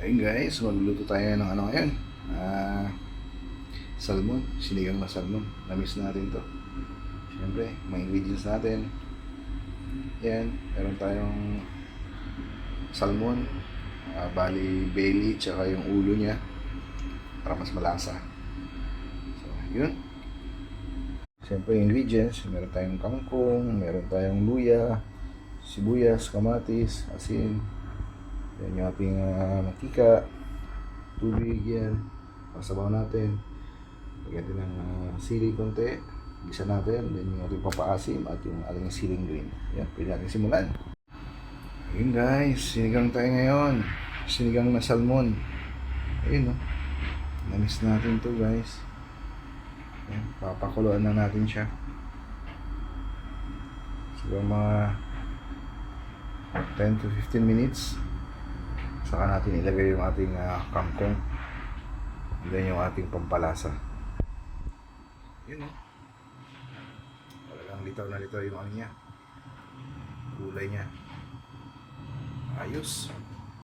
Ayun guys, magluluto tayo ng ano ngayon. Salmon, sinigang na salmon. Namiss natin to. Siyempre, mga ingredients natin. Yan, meron tayong salmon. Bali, belly, tsaka yung ulo niya. Para mas malasa. So, yun. Siyempre, ingredients. Meron tayong kangkong, meron tayong luya, sibuyas, kamatis, asin. Yan yung ating mantika, tubig yan, pasabaw natin. Lagyan din ng sili konti, gisa natin, then yung ating papaasim at yung ating siling green. Yan, pwede natin simulan. Ayun guys, sinigang tayo ngayon. Sinigang na salmon. Ayun, no? Namiss natin to guys. Yan, papakuluan na natin siya. Siguro mga 10 to 15 minutes. Saka natin ilagay yung ating kangkong. Then yung ating pampalasa. Yun, eh. Talagang litaw na litaw yung ano niya. Kulay niya. Ayos.